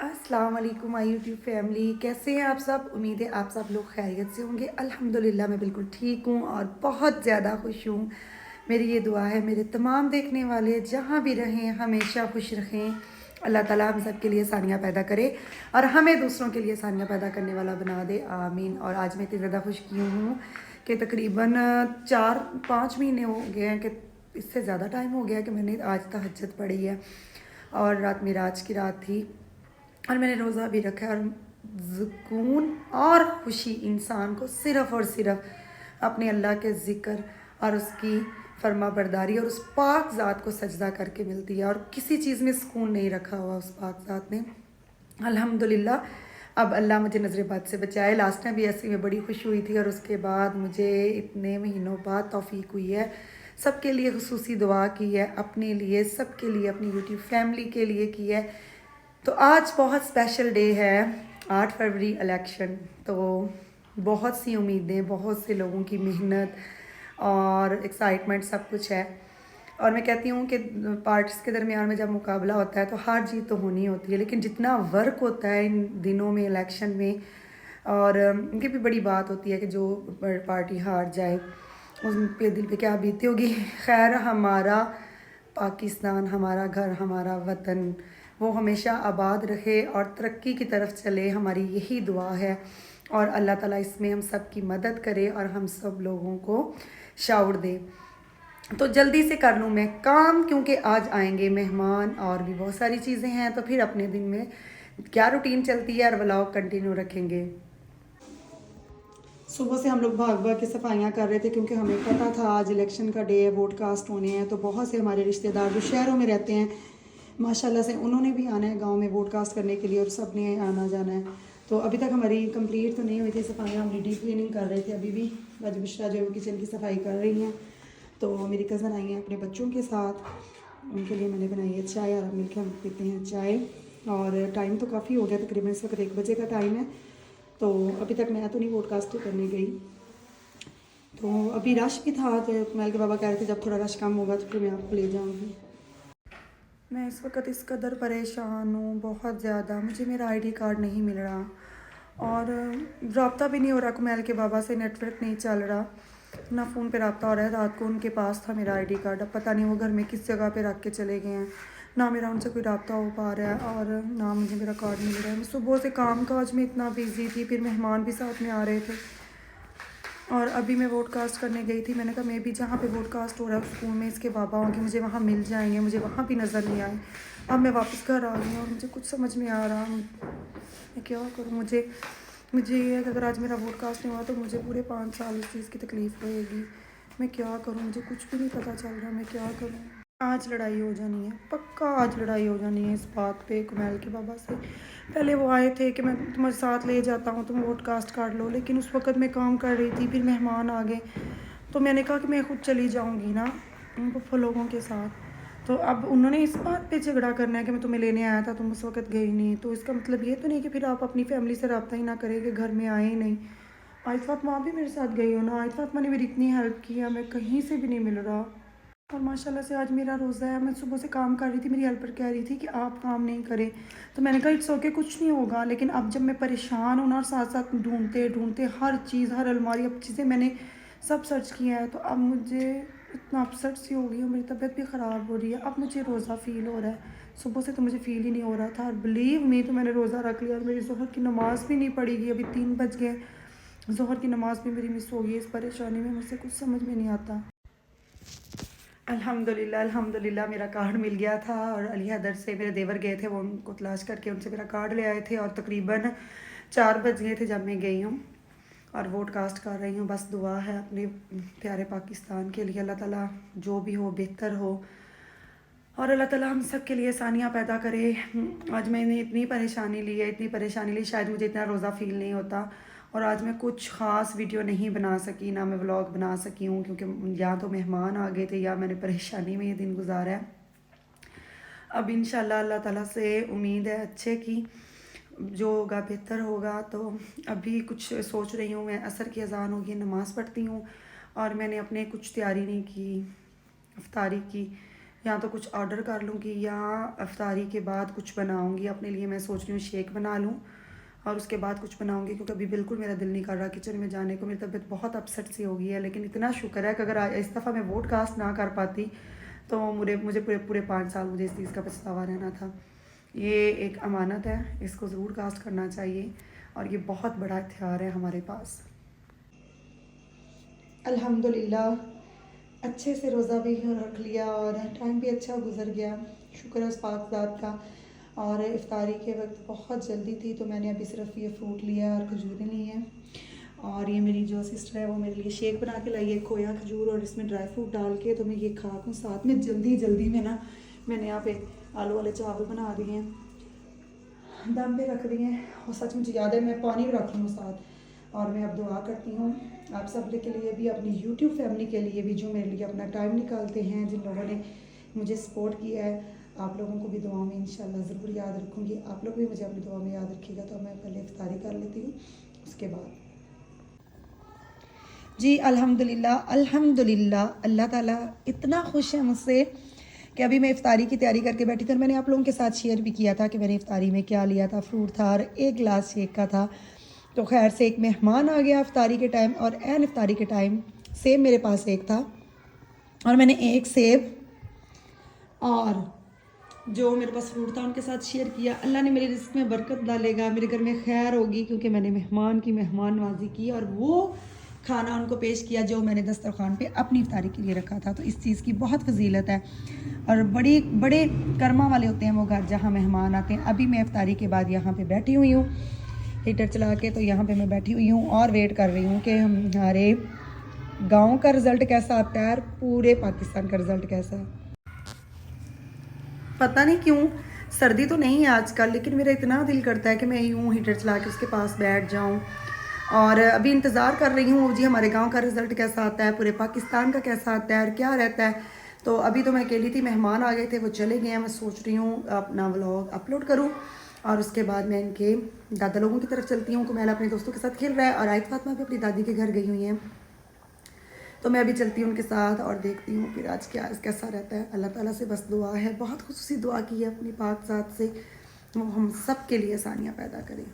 अस्सलाम वालेकुम my YouTube family, कैसे हैं आप सब। उम्मीद है आप सब लोग खैरियत से होंगे। अल्हम्दुलिल्लाह मैं बिल्कुल ठीक हूँ और बहुत ज़्यादा खुश हूँ। मेरी ये दुआ है मेरे तमाम देखने वाले जहाँ भी रहें हमेशा खुश रहें। अल्लाह ताला हम सब के लिए आसानियाँ पैदा करे और हमें दूसरों के लिए आसानियाँ पैदा करने वाला बना दे, आमीन। और आज मैं इतनी ज़्यादा खुश क्यों हूँ कि तकरीबन 4-5 महीने हो गए हैं, कि इससे ज़्यादा टाइम हो गया कि मैंने आज तहज्जुद पढ़ी है और रात मेराज की रात थी और मैंने रोज़ा भी रखा है। और सुकून और खुशी इंसान को सिर्फ़ और सिर्फ अपने अल्लाह के ज़िक्र और उसकी फर्मा बरदारी और उस पाक ज़ात को सजदा करके मिलती है, और किसी चीज़ में सुकून नहीं रखा हुआ उस पाक ज़ात ने। अल्हम्दुलिल्लाह अब अल्लाह मुझे नज़र बद से बचाए। लास्ट टाइम भी ऐसे में बड़ी खुश हुई थी और उसके बाद मुझे इतने महीनों बाद तौफीक हुई है। सबके लिए खुसूसी दुआ की है, अपने लिए, सबके लिए, अपनी यूट्यूब फैमिली के लिए की है। तो आज बहुत स्पेशल डे है, 8 फरवरी इलेक्शन। तो बहुत सी उम्मीदें, बहुत से लोगों की मेहनत और एक्साइटमेंट सब कुछ है। और मैं कहती हूँ कि पार्टीज के दरमियान में जब मुकाबला होता है तो हार जीत तो होनी होती है, लेकिन जितना वर्क होता है इन दिनों में इलेक्शन में, और इनकी भी बड़ी बात होती है कि जो पार्टी हार जाए उन पे दिल पे क्या बीती होगी। खैर, हमारा पाकिस्तान, हमारा घर, हमारा वतन, वो हमेशा आबाद रहे और तरक्की की तरफ चले, हमारी यही दुआ है। और अल्लाह ताला इसमें हम सब की मदद करे और हम सब लोगों को शाउर दे। तो जल्दी से कर लूँ मैं काम, क्योंकि आज आएंगे मेहमान और भी बहुत सारी चीज़ें हैं। तो फिर अपने दिन में क्या रूटीन चलती है और व्लॉग कंटिन्यू रखेंगे। सुबह से हम लोग भाग भाग के सफाइयाँ कर रहे थे, क्योंकि हमें पता था आज इलेक्शन का डे है, वोट कास्ट होने हैं। तो बहुत से हमारे रिश्तेदार जो शहरों में रहते हैं माशाल्लाह से, उन्होंने भी आना है गांव में वोट कास्ट करने के लिए, और सब ने आना जाना है। तो अभी तक हमारी कंप्लीट तो नहीं हुई थी सफाइयाँ, हम डीप क्लीनिंग कर रहे थे अभी भी। आज बुशरा जो है वो किचन की सफाई कर रही हैं। तो मेरी कज़न आई हैं अपने बच्चों के साथ, उनके लिए मैंने बनाई है चाय और मिलकर हम पीते हैं चाय। और टाइम तो काफ़ी हो गया, तकरीबन इस वक्त 1 बजे का टाइम है। तो अभी तक मैं तो नहीं पॉडकास्ट करने गई। तो अभी रश भी था, तो मैल के बाबा कह रहे थे जब थोड़ा रश कम होगा तो फिर मैं आपको ले जाऊँगी। मैं इस वक्त इस कदर परेशान हूँ, बहुत ज़्यादा। मुझे मेरा आईडी कार्ड नहीं मिल रहा और रब्ता भी नहीं हो रहा कुमैल के बाबा से, नेटवर्क नहीं चल रहा, ना फ़ोन पे रब्ता हो रहा है। रात को उनके पास था मेरा आईडी कार्ड, अब पता नहीं वो घर में किस जगह पे रख के चले गए हैं। ना मेरा उनसे कोई रब्ता हो पा रहा है और ना मुझे मेरा कार्ड मिल रहा है। मैं सुबह से काम काज में इतना बिजी थी, फिर मेहमान भी साथ में आ रहे थे और अभी मैं वोट कास्ट करने गई थी। मैंने कहा मैं भी जहाँ पे वोट कास्ट हो रहा है स्कूल में इसके बाबा होंगे, मुझे वहाँ मिल जाएंगे, मुझे वहाँ भी नज़र नहीं आए। अब मैं वापस घर आ गई और मुझे कुछ समझ नहीं आ रहा मैं क्या करूँ। मुझे ये है कि अगर आज मेरा वोट कास्ट नहीं हुआ तो मुझे पूरे 5 साल इस चीज़ की तकलीफ़ रहेगी। मैं क्या करूँ, मुझे कुछ भी नहीं पता चल रहा मैं क्या करूँ। आज लड़ाई हो जानी है, पक्का आज लड़ाई हो जानी है इस बात पे कुमैल के बाबा से। पहले वो आए थे कि मैं तुम्हारे साथ ले जाता हूँ, तुम वोट कास्ट कर लो, लेकिन उस वक्त मैं काम कर रही थी, फिर मेहमान आ गए तो मैंने कहा कि मैं खुद चली जाऊँगी ना उन पुप्पो लोगों के साथ। तो अब उन्होंने इस बात पे झगड़ा करना है कि मैं तुम्हें लेने आया था, तुम उस वक्त गई नहीं। तो इसका मतलब ये तो नहीं कि फिर आप अपनी फैमिली से रब्ता ही ना करें कि घर में आए ही नहीं। आज फातमा भी मेरे साथ गई हो ना, आज फातमा ने मेरी इतनी हेल्प की है, मैं कहीं से भी नहीं मिल रहा। और माशाल्लाह से आज मेरा रोज़ा है। मैं सुबह से काम कर रही थी, मेरी हेल्पर कह रही थी कि आप काम नहीं करें, तो मैंने कहा इट्स ओके, कुछ नहीं होगा। लेकिन अब जब मैं परेशान हूँ ना और साथ साथ ढूंढते ढूंढते हर चीज़, हर अलमारी, अब चीज़ें मैंने सब सर्च किया है, तो अब मुझे इतना अपसेट सी हो गई और मेरी तबीयत भी ख़राब हो रही है। अब मुझे रोज़ा फ़ील हो रहा है, सुबह से तो मुझे फ़ील ही नहीं हो रहा था। और बिलीव मी, तो मैंने रोज़ा रख लिया और मेरी ज़ोहर की नमाज़ भी नहीं पड़ेगी। अभी 3 बज गए, ज़ोहर की नमाज़ भी मेरी मिस हो गई। इस परेशानी में मुझसे कुछ समझ में नहीं आता। अल्हम्दुलिल्लाह मेरा कार्ड मिल गया था और अली हैदर से मेरे देवर गए थे, वो उनको तलाश करके उनसे मेरा कार्ड ले आए थे। और तकरीबन 4 बज गए थे जब मैं गई हूँ और वोट कास्ट कर रही हूँ। बस दुआ है अपने प्यारे पाकिस्तान के लिए, अल्लाह ताला जो भी हो बेहतर हो और अल्लाह ताला हम सब के लिए आसानियाँ पैदा करे। आज मैंने इतनी परेशानी ली है, इतनी परेशानी ली, शायद मुझे इतना रोज़ा फ़ील नहीं होता। और आज मैं कुछ ख़ास वीडियो नहीं बना सकी, ना मैं व्लॉग बना सकी हूँ, क्योंकि या तो मेहमान आ गए थे या मैंने परेशानी में ये दिन गुजारा है। अब इंशाल्लाह अल्लाह ताला से उम्मीद है अच्छे की, जो होगा बेहतर होगा। तो अभी कुछ सोच रही हूँ मैं, असर की अज़ान होगी, नमाज़ पढ़ती हूँ और मैंने अपने कुछ तैयारी नहीं की इफ्तारी की। या तो कुछ ऑर्डर कर लूँगी या इफ्तारी के बाद कुछ बनाऊँगी अपने लिए। मैं सोच रही हूँ शेक बना लूँ और उसके बाद कुछ बनाऊँगी, क्योंकि अभी बिल्कुल मेरा दिल नहीं कर रहा किचन में जाने को। मेरी तबीयत बहुत अपसेट सी हो गई है, लेकिन इतना शुक्र है कि अगर इस दफ़ा मैं वोडकास्ट ना कर पाती तो मुझे पूरे पूरे 5 साल मुझे इस चीज़ का पछतावा रहना था। ये एक अमानत है, इसको ज़रूर कास्ट करना चाहिए और ये बहुत बड़ा इख्तियार है हमारे पास। अल्हम्दुलिल्लाह अच्छे से रोज़ा भी रख लिया और टाइम भी अच्छा गुजर गया, शुक्र है उस पाक ज़ात का। और इफ्तारी के वक्त बहुत जल्दी थी तो मैंने अभी सिर्फ ये फ्रूट लिया और खजूरें ली हैं। और ये मेरी जो सिस्टर है वो मेरे लिए शेक बना के लाई है, खोया खजूर और इसमें ड्राई फ्रूट डाल के, तो मैं ये खा दूँ। साथ में जल्दी में ना मैंने यहाँ पे आलू वाले चावल बना दिए हैं, दम पे रख दिए हैं। और सच मुझे याद है मैं पानी भी रख लूँ साथ। और मैं अब दुआ करती हूँ आप सब के लिए भी, अपनी यूट्यूब फैमिली के लिए भी, जो मेरे लिए अपना टाइम निकालते हैं, जिन लोगों ने मुझे सपोर्ट किया है। आप लोगों को भी दुआ में इंशाल्लाह ज़रूर याद रखूँगी। आप लोग भी मुझे अपनी दुआ में याद रखिएगा। तो मैं पहले इफ्तारी कर लेती हूँ, उसके बाद जी अल्हम्दुलिल्लाह अल्लाह ताला इतना खुश है मुझसे कि अभी मैं इफ्तारी की तैयारी करके बैठी थी और मैंने आप लोगों के साथ शेयर भी किया था कि मैंने इफ्तारी में क्या लिया था। फ्रूट था और 1 गिलास शेक का था। तो खैर से एक मेहमान आ गया इफ्तारी के टाइम, और एन इफ्तारी के टाइम सेब मेरे पास एक था और मैंने एक सेब और जो मेरे पास फ्रूट था उनके साथ शेयर किया। अल्लाह ने मेरे रिस्क में बरकत डालेगा, मेरे घर में खैर होगी, क्योंकि मैंने मेहमान की मेहमान नवाजी की और वो खाना उनको पेश किया जो मैंने दस्तरखान पे अपनी इफ्तारी के लिए रखा था। तो इस चीज़ की बहुत फजीलत है और बड़े कर्मा वाले होते हैं वो घर जहाँ मेहमान आते हैं। अभी मैं इफ्तारी के बाद यहाँ पे बैठी हुई हूँ हीटर चला के, तो यहाँ पे मैं बैठी हुई हूँ और वेट कर रही हूँ कि हमारे गाँव का रिज़ल्ट कैसा आता है और पूरे पाकिस्तान का रिज़ल्ट कैसा है। पता नहीं क्यों सर्दी तो नहीं है आजकल, लेकिन मेरा इतना दिल करता है कि मैं यूँ हीटर चला के उसके पास बैठ जाऊँ। और अभी इंतज़ार कर रही हूँ जी हमारे गांव का रिज़ल्ट कैसा आता है, पूरे पाकिस्तान का कैसा आता है और क्या रहता है। तो अभी तो मैं अकेली थी, मेहमान आ गए थे, वो चले गए हैं। मैं सोच रही हूँ अपना व्लॉग अपलोड करूँ और उसके बाद मैं इनके दादा लोगों की तरफ चलती हूँ। कुमैला अपने दोस्तों के साथ खेल रहा है और आयत फातिमा भी अपनी दादी के घर गई हुई हैं। तो मैं अभी चलती हूँ उनके साथ और देखती हूँ फिर आज कैसा रहता है। अल्लाह ताला से बस दुआ है, बहुत खुसूसी दुआ की है अपनी पाक ज़ात से, वो हम सब के लिए आसानियाँ पैदा करें।